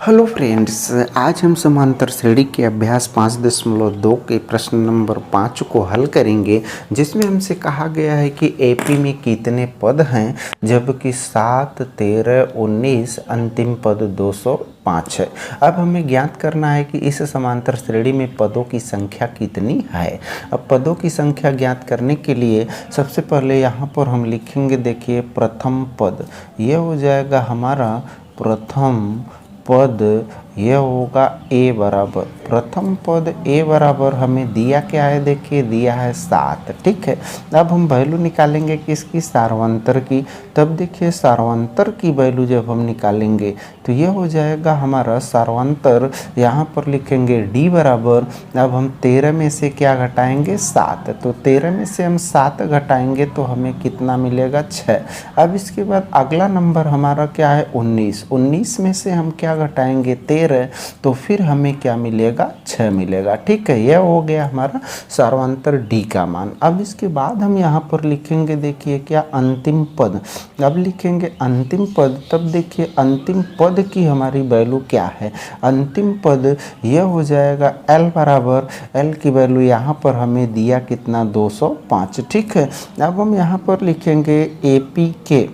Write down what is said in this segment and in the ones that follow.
Hello friends, आज हम समांतर श्रेणी के अभ्यास 5.2 के प्रश्न नंबर 5 को हल करेंगे, जिसमें हमसे कहा गया है कि एपी में कितने पद हैं, जबकि 7, 13, 19 अंतिम पद 205 है। अब हमें ज्ञात करना है कि इस समांतर श्रेणी में पदों की संख्या कितनी है। अब पदों की संख्या ज्ञात करने के लिए सबसे पहले यहाँ पर हम लिखेंगे, देखिए प्रथम पद, यह हो जाएगा हमारा प्रथम पद, यह होगा ए बराबर, प्रथम पद ए बराबर हमें दिया क्या है, देखिए दिया है 7। ठीक है, अब हम वैल्यू निकालेंगे किसकी, सार्वंतर की। तब देखिए सार्वंतर की वैल्यू जब हम निकालेंगे तो यह हो जाएगा हमारा सार्वंतर, यहाँ पर लिखेंगे डी बराबर, अब हम 13 में से क्या घटाएंगे, 7, तो 13 में से हम 7 घटाएंगे तो हमें कितना मिलेगा, 6। अब इसके बाद अगला नंबर हमारा क्या है, 19, 19 में से हम क्या घटाएंगे, 13, तो फिर हमें क्या मिलेगा, 6 मिलेगा। ठीक है, यह हो गया हमारा सार्वंतर डी का मान। अब इसके बाद हम यहाँ पर लिखेंगे, देखिए क्या, अंतिम पद। अब लिखेंगे अंतिम पद, तब देखिए अंतिम पद की हमारी वैल्यू क्या है, अंतिम पद यह हो जाएगा एल बराबर, एल की वैल्यू यहाँ पर हमें दिया कितना, 205। ठीक है, अब हम यहाँ पर लिखेंगे एपी के,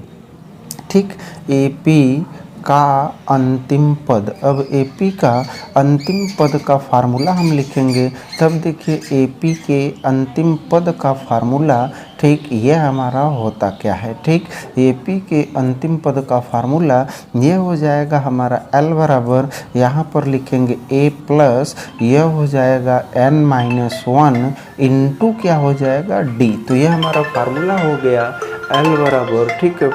ठीक, एपी का अंतिम पद। अब एपी का अंतिम पद का फार्मूला हम लिखेंगे, तब देखिए एपी के अंतिम पद का फार्मूला, ठीक, यह हमारा होता क्या है, ठीक, एपी के अंतिम पद का फार्मूला यह हो जाएगा हमारा एल बराबर, यहाँ पर लिखेंगे ए प्लस, यह हो जाएगा n-1 इंटू क्या हो जाएगा, डी। तो यह हमारा फार्मूला हो गया एल बराबर, ठीक है,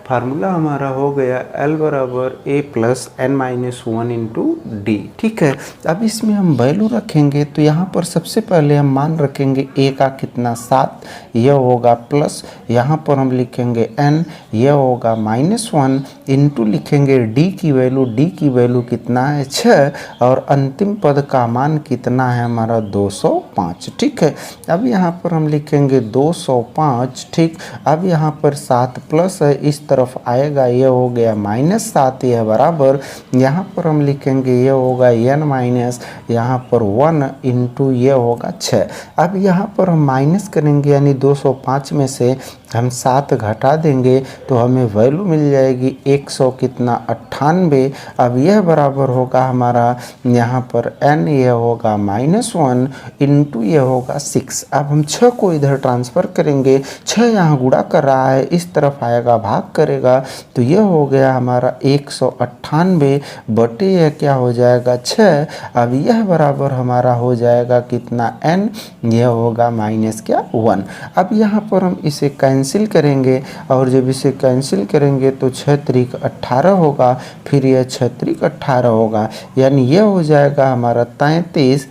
फार्मूला हमारा हो गया एल बराबर ए प्लस n-1 इंटू डी। ठीक है, अब इसमें हम वैल्यू रखेंगे तो यहाँ पर सबसे पहले हम मान रखेंगे ए का कितना, 7, यह होगा प्लस, यहाँ पर हम लिखेंगे n, यह होगा -1 इंटू लिखेंगे डी की वैल्यू कितना है, 6, और अंतिम पद का मान कितना है हमारा, 205। ठीक है, अब यहाँ पर हम लिखेंगे 205। ठीक, अब यहाँ पर 7 प्लस है, इस तरफ आएगा, यह हो गया -7, यह बराबर, यहाँ पर हम लिखेंगे यह होगा n माइनस, यहाँ पर 1 इंटू यह होगा 6। अब यहाँ पर हम माइनस करेंगे, यानी 205 में से हम 7 घटा देंगे तो हमें वैल्यू मिल जाएगी 100 कितना, 98। अब यह बराबर होगा हमारा, यहाँ पर n यह होगा -1 इंटू यह होगा 6। अब हम 6 को इधर ट्रांसफ़र करेंगे, 6 यहाँ गुणा कर रहा है, इस तरफ आएगा भाग करेगा, तो यह हो गया हमारा 198 बटे यह क्या हो जाएगा, 6। अब यह बराबर हमारा हो जाएगा कितना, n, यह होगा माइनस क्या, 1। अब यहाँ पर हम इसे कैंसिल करेंगे, और जब इसे कैंसिल करेंगे तो 6 त्रिक 18 होगा, फिर यह 6 त्रिक 18 होगा, यानी यह हो जाएगा हमारा 33,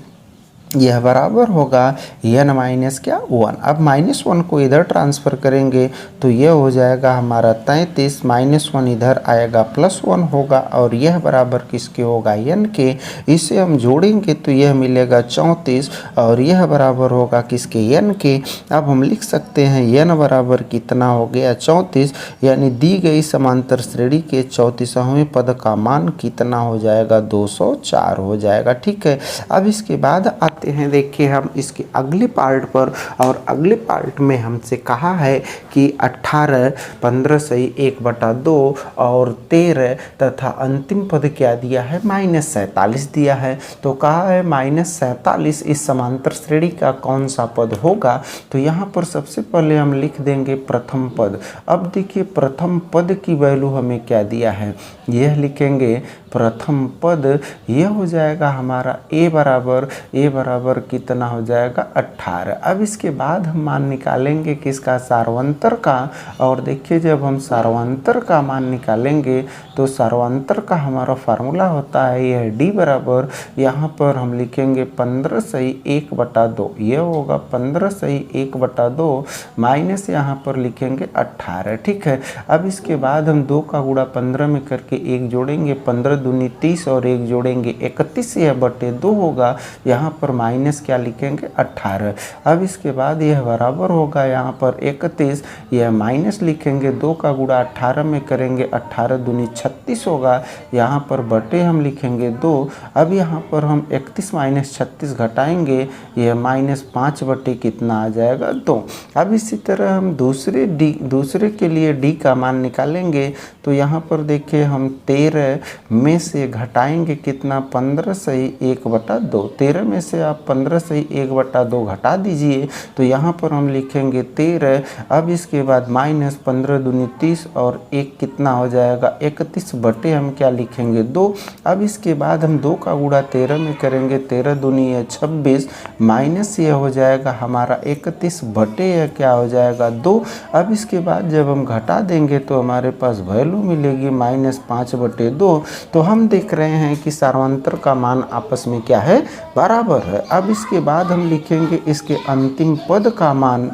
यह बराबर होगा n-1। अब -1 को इधर ट्रांसफ़र करेंगे तो यह हो जाएगा हमारा 33, -1 इधर आएगा +1 होगा, और यह बराबर किसके होगा, n के। इसे हम जोड़ेंगे तो यह मिलेगा 34, और यह बराबर होगा किसके, n के। अब हम लिख सकते हैं n बराबर कितना हो गया, 34, यानी दी गई समांतर श्रेणी के 34वें पद का मान कितना हो जाएगा, 204 हो जाएगा। ठीक है, अब इसके बाद आते हैं, देखिए हम इसके अगले पार्ट पर, और अगले पार्ट में हमसे कहा है कि 18, 15 सही 1/2 और 13 तथा अंतिम पद क्या दिया है, -47 दिया है। तो कहा है -47 इस समांतर श्रेणी का कौन सा पद होगा। तो यहाँ पर सबसे पहले हम लिख देंगे प्रथम पद। अब देखिए प्रथम पद की वैल्यू हमें क्या दिया है, यह लिखेंगे प्रथम पद, यह हो जाएगा हमारा ए बराबर कितना हो जाएगा, 18। अब इसके बाद हम मान निकालेंगे किसका, सार्वंतर का। और देखिए जब हम सार्वंतर का मान निकालेंगे तो सार्वंतर का हमारा फार्मूला होता है यह डी बराबर, यहाँ पर हम लिखेंगे 15 सही 1/2, यह होगा 15 सही 1/2 माइनस यहाँ पर लिखेंगे 18। ठीक है, अब इसके बाद हम 2 का गुणा 15 में करके 1 जोड़ेंगे, 15 दूनी 30 और 1 जोड़ेंगे 31, यह बटे 2 होगा, यहाँ पर माइनस क्या लिखेंगे 18। अब इसके बाद यह बराबर होगा यहाँ पर 31, यह माइनस लिखेंगे, 2 का गुणा 18 में करेंगे, 18 दूनी 36 होगा, यहाँ पर बटे हम लिखेंगे 2। अब यहाँ पर हम 31 माइनस 36 घटाएंगे, यह -5 बटे कितना आ जाएगा 2। अब इसी तरह हम दूसरे के लिए डी का मान निकालेंगे। तो यहाँ पर देखिए हम 13 में से घटाएंगे कितना 15 सही 1/2। 13 में से आप 15 सही 1/2 घटा दीजिए, तो यहाँ पर हम लिखेंगे 13। अब इसके बाद -15 दूनी 30 और 1 कितना हो जाएगा 31 बटे हम क्या लिखेंगे 2। अब इसके बाद हम 2 का गुणा 13 में करेंगे, 13 दूनी है 26, माइनस ये हो जाएगा हमारा 31 बटे यह क्या हो जाएगा 2। अब इसके बाद जब हम घटा देंगे तो हमारे पास वैल्यू मिलेगी -5 बटे 2। तो हम देख रहे हैं कि सार्वंतर का मान आपस में क्या है, बराबर है। अब इसके बाद हम लिखेंगे इसके अंतिम पद का मान।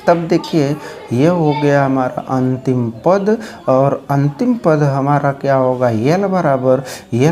तब देखिए ये हो गया हमारा अंतिम पद, और अंतिम पद हमारा क्या होगा, यल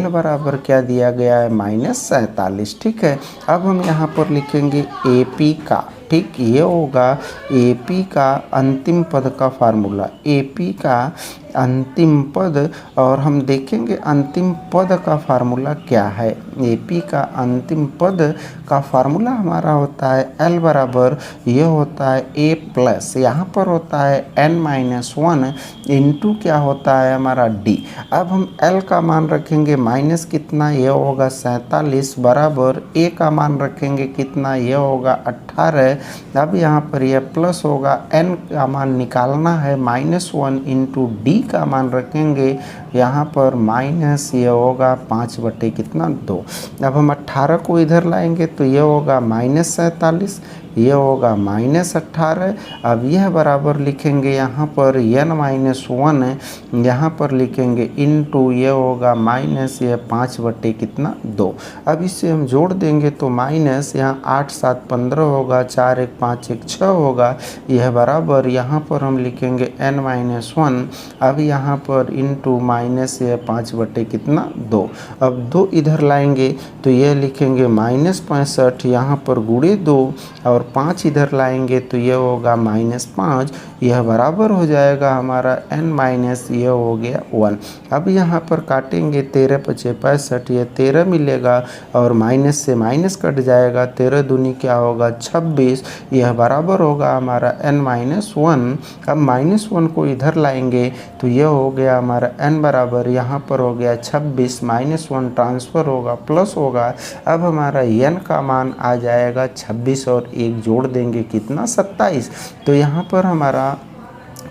बराबर क्या दिया गया है -47। ठीक है, अब हम यहाँ पर लिखेंगे AP का, ठीक, ये होगा AP का अंतिम पद का फार्मूला, AP का अंतिम पद। और हम देखेंगे अंतिम पद का फार्मूला क्या है। AP का अंतिम पद का फार्मूला हमारा होता है L बराबर, ये होता है A+, यहाँ पर होता है n-1 इंटू क्या होता है हमारा D। अब हम L का मान रखेंगे माइनस कितना, ये होगा 47 बराबर A का मान रखेंगे कितना, ये होगा 18। अब यहाँ पर यह प्लस होगा, n का मान निकालना है -1 इंटू D का मान रखेंगे यहाँ पर माइनस, ये होगा 5 बटे कितना 2। अब हम 18 को इधर लाएंगे तो ये होगा -47, ये होगा -18। अब यह बराबर लिखेंगे यहाँ पर n-1, यहाँ पर लिखेंगे इंटू, ये होगा माइनस, ये 5 बटे कितना 2। अब इससे हम जोड़ देंगे तो माइनस, यहाँ 8 7 15 होगा, 4 1 5 1 6 होगा, यह बराबर यहाँ पर हम लिखेंगे n-1। अब यहाँ पर इंटू माइनस, ये 5 बटे कितना 2। अब 2 इधर लाएंगे तो यह लिखेंगे -65, यहाँ पर गुणे 2, और 5 इधर लाएंगे तो ये होगा -5, यह बराबर हो जाएगा हमारा n- ये हो गया 1। अब यहाँ पर काटेंगे, 13 पचे 65, ये 13 मिलेगा और माइनस से माइनस कट जाएगा, 13 दूनी क्या होगा 26, यह बराबर होगा हमारा n-1। अब -1 को इधर लाएंगे तो ये हो गया हमारा n बराबर, यहाँ पर हो गया 26, -1 ट्रांसफ़र होगा प्लस होगा। अब हमारा n का मान आ जाएगा 26 और 1 जोड़ देंगे कितना 27। तो यहाँ पर हमारा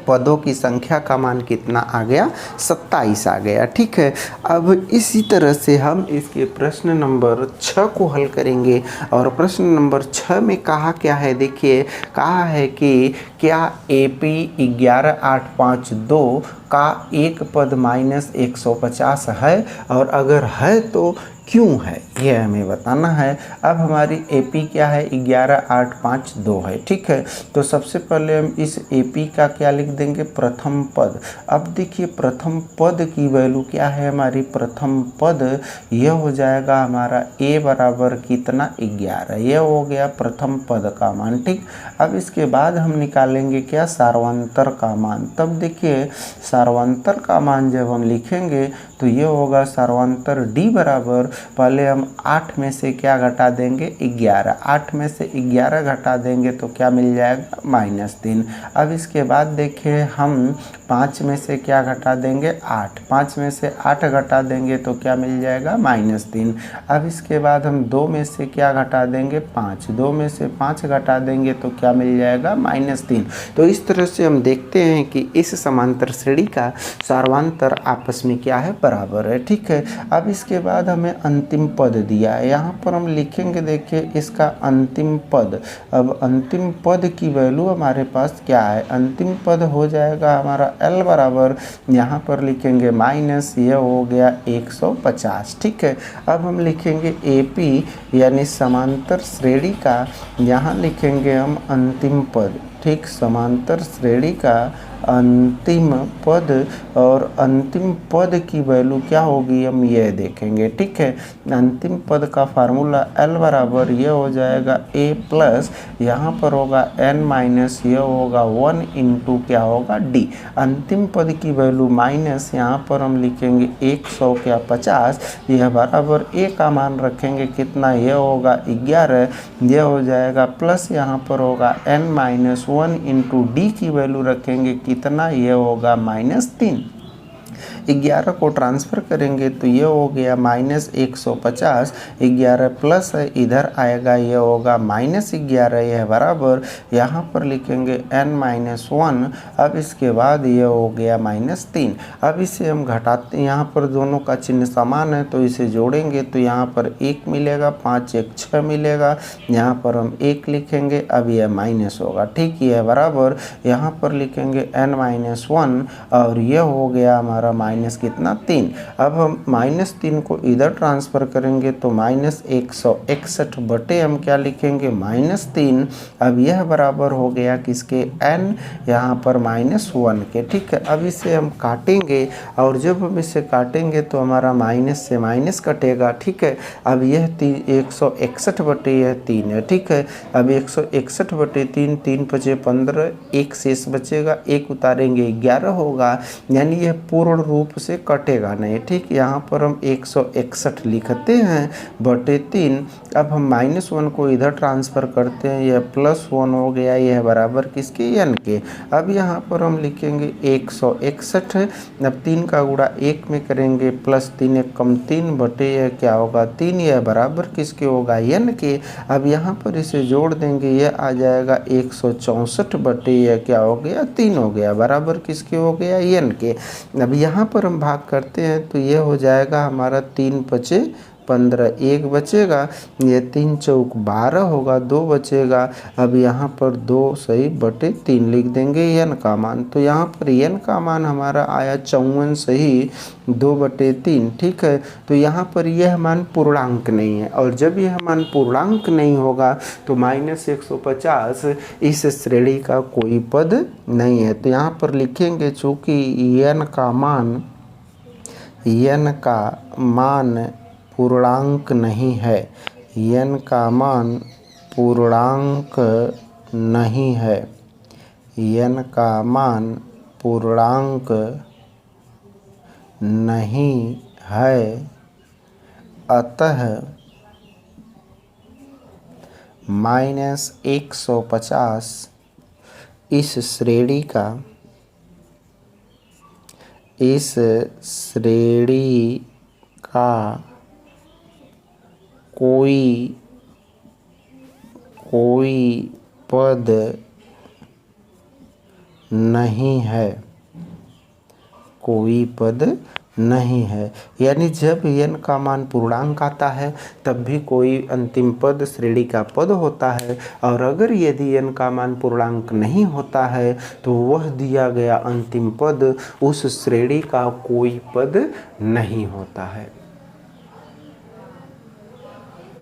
पदों की संख्या का मान कितना आ गया 27 आ गया। ठीक है, अब इसी तरह से हम इसके प्रश्न नंबर 6 को हल करेंगे। और प्रश्न नंबर 6 में कहा क्या है, देखिए कहा है कि क्या AP 11852 का एक पद -150 है, और अगर है तो क्यों है, यह हमें बताना है। अब हमारी AP क्या है 11852 है। ठीक है, तो सबसे पहले हम इस AP का क्या लिख देंगे, प्रथम पद। अब देखिए प्रथम पद की वैल्यू क्या है हमारी, प्रथम पद यह हो जाएगा हमारा A बराबर कितना 11, यह हो गया प्रथम पद का मान। ठीक, अब इसके बाद हम निकालेंगे क्या, सार्वंतर का मान। तब देखिए सार्वंतर का मान जब हम लिखेंगे तो ये होगा सार्वंतर D बराबर, पहले हम 8 में से क्या घटा देंगे 11, 8 में से 11 घटा देंगे तो क्या मिल जाएगा -3। अब इसके बाद देखिए हम 5 में से क्या घटा देंगे 8, 5 में से 8 घटा देंगे तो क्या मिल जाएगा -3। अब इसके बाद हम 2 में से क्या घटा देंगे 5, 2 में से 5 घटा देंगे तो क्या मिल जाएगा -3। तो इस तरह से हम देखते हैं कि इस समांतर श्रेणी का सार्वंतर आपस में क्या है, बराबर है। ठीक है, अब इसके बाद हमें अंतिम पद दिया है, यहाँ पर हम लिखेंगे देखिए इसका अंतिम पद। अब अंतिम पद की वैल्यू हमारे पास क्या है, अंतिम पद हो जाएगा हमारा L बराबर, यहाँ पर लिखेंगे माइनस, ये हो गया 150। ठीक है, अब हम लिखेंगे AP यानी समांतर श्रेणी का, यहाँ लिखेंगे हम अंतिम पद। ठीक, समांतर श्रेणी का अंतिम पद, और अंतिम पद की वैल्यू क्या होगी हम ये देखेंगे। ठीक है, अंतिम पद का फार्मूला L बराबर ये हो जाएगा a प्लस यहाँ पर होगा n माइनस ये होगा 1 इंटू क्या होगा d। अंतिम पद की वैल्यू माइनस यहाँ पर हम लिखेंगे 100 क्या 50, यह बराबर a का मान रखेंगे कितना, ये होगा 11, ये हो जाएगा प्लस यहाँ पर होगा n माइनस 1 इंटू डी की वैल्यू रखेंगे कितना, ये होगा -3। 11 को ट्रांसफ़र करेंगे तो ये हो गया -150, 11 प्लस है इधर आएगा ये होगा -11, यह बराबर यहाँ पर लिखेंगे n-1। अब इसके बाद ये हो गया -3। अब इसे हम घटाते, यहाँ पर दोनों का चिन्ह समान है तो इसे जोड़ेंगे तो यहाँ पर 1 मिलेगा, 5 1 6 मिलेगा, यहाँ पर हम 1 लिखेंगे, अब यह माइनस होगा। ठीक, यह बराबर यहाँ पर लिखेंगे n-1 और यह हो गया हमारा माइनस कितना 3। अब हम -3 को इधर ट्रांसफ़र करेंगे तो -161 बटे हम क्या लिखेंगे -3। अब यह बराबर हो गया किसके, n यहाँ पर -1 के। ठीक है, अब इसे हम काटेंगे और जब हम इसे काटेंगे तो हमारा माइनस से माइनस कटेगा। ठीक है, अब यह 161 बटे यह 3 है। ठीक है, अब 161 बटे 3, 3 बचे 15, 1 शेष बचेगा, 1 उतारेंगे 11 होगा, यानी यह पूर्ण रूप से कटेगा नहीं। ठीक, यहाँ पर हम 161 लिखते हैं बटे 3। अब हम -1 को इधर ट्रांसफ़र करते हैं, यह +1 हो गया, यह बराबर किसके, n के। अब यहाँ पर हम लिखेंगे 161, अब 3 का गुणा 1 में करेंगे, +3 1 कम 3 बटे यह क्या होगा 3, यह बराबर किसके होगा, n के। अब यहाँ पर इसे जोड़ देंगे, यह आ जाएगा 164 बटे यह क्या हो गया 3 हो गया, बराबर किसके हो गया, n के। अब यहाँ पर हम भाग करते हैं तो ये हो जाएगा हमारा 3 बचे 15, 1 बचेगा, ये 3 चौक 12 होगा, 2 बचेगा। अब यहाँ पर 2 सही बटे 3 लिख देंगे n का मान, तो यहाँ पर n का मान हमारा आया 54 सही 2 बटे 3। ठीक है, तो यहाँ पर यह मान पूर्णांक नहीं है, और जब यह मान पूर्णांक नहीं होगा तो -150 इस श्रेणी का कोई पद नहीं है। तो यहाँ पर लिखेंगे चूँकि n का मान पूर्णांक नहीं है, n का मान पूर्णांक नहीं है, n का मान पूर्णांक नहीं है, अतः -150 इस श्रेणी का कोई पद नहीं है, कोई पद नहीं है। यानी जब n का मान पूर्णांक आता है तब भी कोई अंतिम पद श्रेणी का पद होता है, और अगर यदि n का मान पूर्णांक नहीं होता है तो वह दिया गया अंतिम पद उस श्रेणी का कोई पद नहीं होता है।